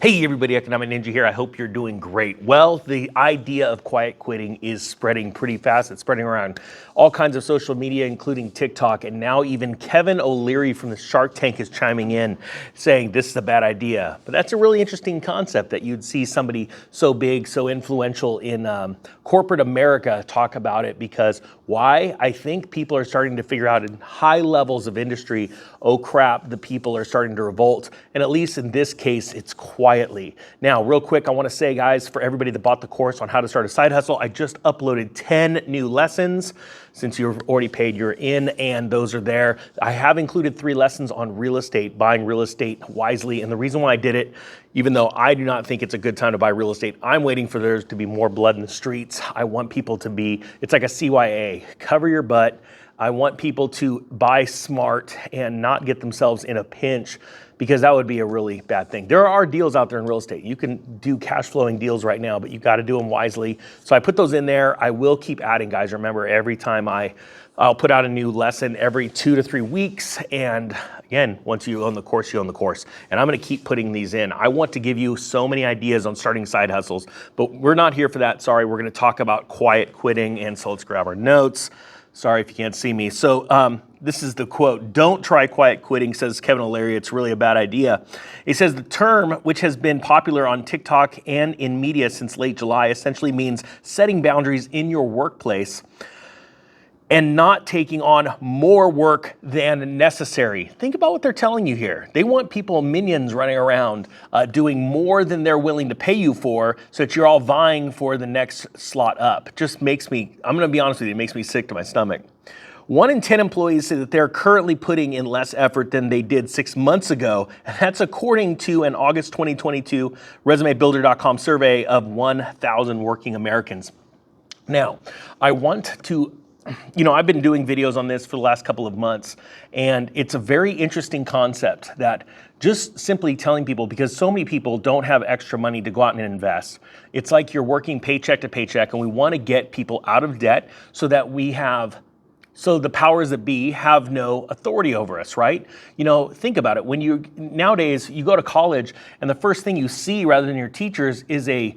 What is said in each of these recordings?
Hey everybody, Economic Ninja here. I hope you're doing great. Well, the idea of quiet quitting is spreading pretty fast. It's spreading around all kinds of social media, including TikTok, and now even Kevin O'Leary from the Shark Tank is chiming in saying this is a bad idea. But that's a really interesting concept that you'd see somebody so big, so influential in corporate America talk about it, because why? I think people are starting to figure out in high levels of industry, oh crap, the people are starting to revolt. And at least in this case, it's quietly. Now, real quick, I want to say, guys, for everybody that bought the course on how to start a side hustle, I just uploaded 10 new lessons. Since you've already paid, you're in, and those are there. I have included 3 lessons on real estate, buying real estate wisely. And the reason why I did it, even though I do not think it's a good time to buy real estate, I'm waiting for there to be more blood in the streets. I want people to be, it's like a CYA, cover your butt. I want people to buy smart and not get themselves in a pinch, because that would be a really bad thing. There are deals out there in real estate. You can do cash flowing deals right now, but you got to do them wisely. So I put those in there. I will keep adding, guys. Remember, every time I'll put out a new lesson every 2 to 3 weeks. And again, once you own the course, you own the course. And I'm going to keep putting these in. I want to give you so many ideas on starting side hustles, but we're not here for that. Sorry, we're going to talk about quiet quitting. And so let's grab our notes. Sorry if you can't see me. So this is the quote: "Don't try quiet quitting," says Kevin O'Leary. It's really a bad idea. He says the term, which has been popular on TikTok and in media since late July, essentially means setting boundaries in your workplace and not taking on more work than necessary. Think about what they're telling you here. They want people, minions, running around doing more than they're willing to pay you for, so that you're all vying for the next slot up. Just makes me, I'm gonna be honest with you, it makes me sick to my stomach. 1 in 10 employees say that they're currently putting in less effort than they did 6 months ago. And that's according to an August 2022 ResumeBuilder.com survey of 1,000 working Americans. Now, I want to, I've been doing videos on this for the last couple of months, and it's a very interesting concept that just simply telling people, because so many people don't have extra money to go out and invest. It's like you're working paycheck to paycheck, and we want to get people out of debt so that so the powers that be have no authority over us, right? Think about it. Nowadays, you go to college, and the first thing you see rather than your teachers is a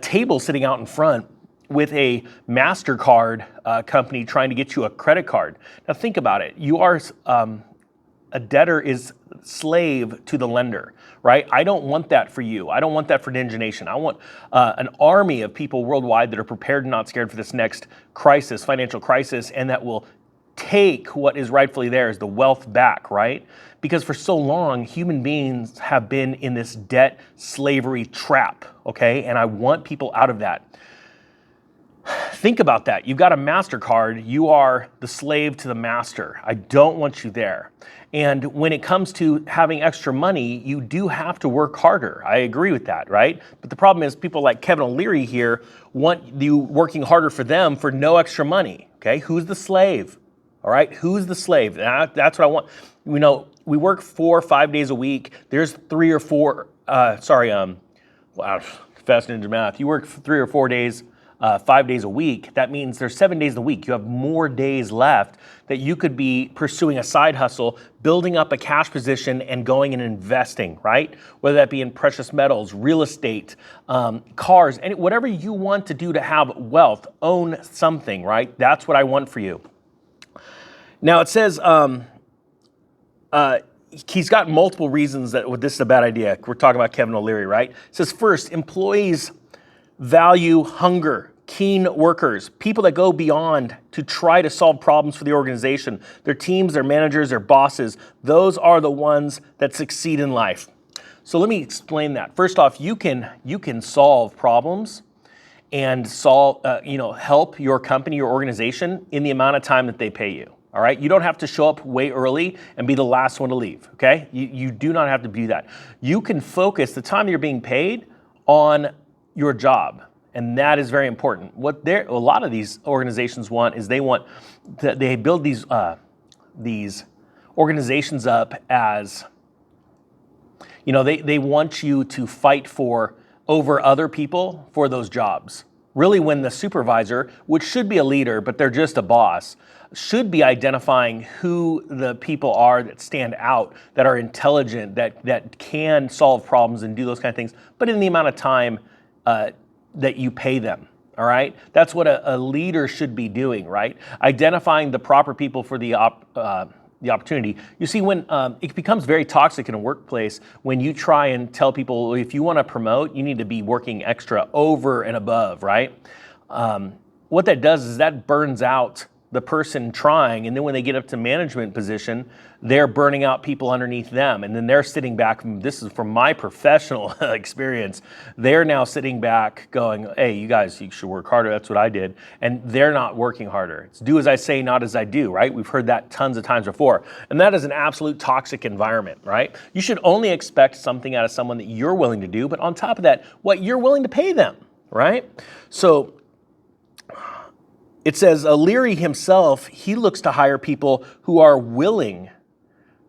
table sitting out in front with a MasterCard company trying to get you a credit card. Now think about it. You are, a debtor is slave to the lender, right? I don't want that for you. I don't want that for Ninja Nation. I want an army of people worldwide that are prepared and not scared for this next crisis, financial crisis, and that will take what is rightfully theirs, the wealth back, right? Because for so long, human beings have been in this debt slavery trap, okay? And I want people out of that. Think about that. You've got a MasterCard. You are the slave to the master. I don't want you there. And when it comes to having extra money, you do have to work harder. I agree with that, right? But the problem is people like Kevin O'Leary here want you working harder for them for no extra money, okay? Who's the slave? All right, who's the slave? That's what I want. We work 4 or 5 days a week. There's 3 or 4, wow, fast ninja math. You work 3 or 4 days, 5 days a week. That means there's 7 days a week. You have more days left that you could be pursuing a side hustle, building up a cash position and going and investing, right? Whether that be in precious metals, real estate, cars, and whatever you want to do to have wealth, own something, right? That's what I want for you. Now it says, he's got multiple reasons that this is a bad idea. We're talking about Kevin O'Leary, right? It says, first, employees value hunger, keen workers, people that go beyond to try to solve problems for the organization, their teams, their managers, their bosses. Those are the ones that succeed in life. So let me explain that. First off, you can solve problems and help your company, your organization in the amount of time that they pay you. All right, you don't have to show up way early and be the last one to leave, okay? You do not have to do that. You can focus the time you're being paid on your job, and that is very important. What a lot of these organizations want is they build these organizations up as, they want you to fight over other people for those jobs. Really, when the supervisor, which should be a leader, but they're just a boss, should be identifying who the people are that stand out, that are intelligent, that can solve problems and do those kind of things, but in the amount of time that you pay them. All right, that's what a leader should be doing, right? Identifying the proper people for the opportunity. You see, when it becomes very toxic in a workplace, when you try and tell people, if you want to promote, you need to be working extra over and above, right? What that does is that burns out the person trying, and then when they get up to management position, they're burning out people underneath them, and then they're sitting back. This is from my professional experience. They're now sitting back going, hey, you guys, you should work harder. That's what I did. And they're not working harder. It's do as I say, not as I do, right? We've heard that tons of times before. And that is an absolute toxic environment, right? You should only expect something out of someone that you're willing to do, but on top of that, what you're willing to pay them, right? So it says, O'Leary himself, he looks to hire people who are willing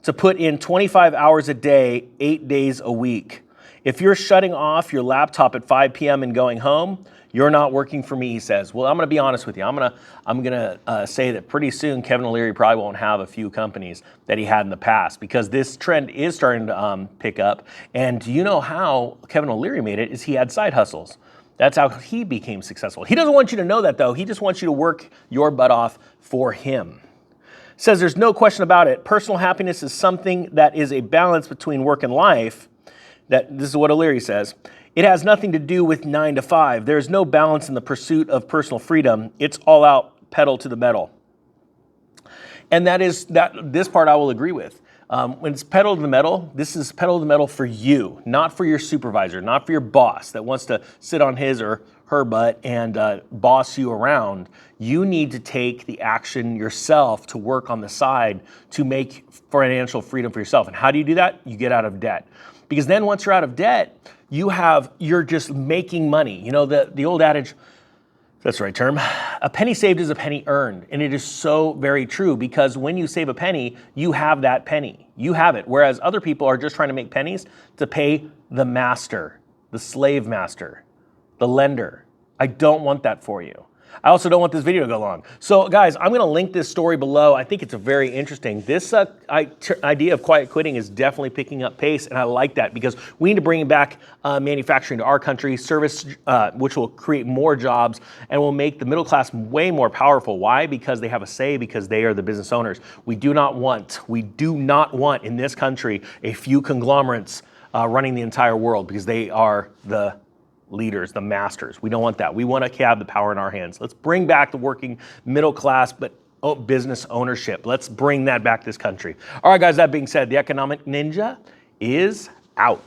to put in 25 hours a day, 8 days a week. If you're shutting off your laptop at 5 p.m. and going home, you're not working for me, he says. Well, I'm gonna be honest with you. I'm gonna say that pretty soon Kevin O'Leary probably won't have a few companies that he had in the past, because this trend is starting to pick up. And you know how Kevin O'Leary made it is he had side hustles. That's how he became successful. He doesn't want you to know that, though. He just wants you to work your butt off for him. Says there's no question about it. Personal happiness is something that is a balance between work and life. This is what O'Leary says. It has nothing to do with 9 to 5. There is no balance in the pursuit of personal freedom. It's all out, pedal to the metal. And this part I will agree with. When it's pedal to the metal, this is pedal to the metal for you, not for your supervisor, not for your boss that wants to sit on his or her butt and boss you around. You need to take the action yourself to work on the side to make financial freedom for yourself. And how do you do that? You get out of debt. Because then once you're out of debt, you're just making money. You know, the old adage, that's the right term, a penny saved is a penny earned. And it is so very true, because when you save a penny, you have that penny. You have it. Whereas other people are just trying to make pennies to pay the master, the slave master, the lender. I don't want that for you. I also don't want this video to go long. So guys, I'm gonna link this story below. I think it's very interesting. This idea of quiet quitting is definitely picking up pace, and I like that, because we need to bring back manufacturing to our country, service, which will create more jobs and will make the middle class way more powerful. Why? Because they have a say, because they are the business owners. We do not want in this country a few conglomerates running the entire world, because they are the leaders, the masters. We don't want that. We want to have the power in our hands. Let's bring back the working middle class, but business ownership. Let's bring that back to this country. All right, guys, that being said, the Economic Ninja is out.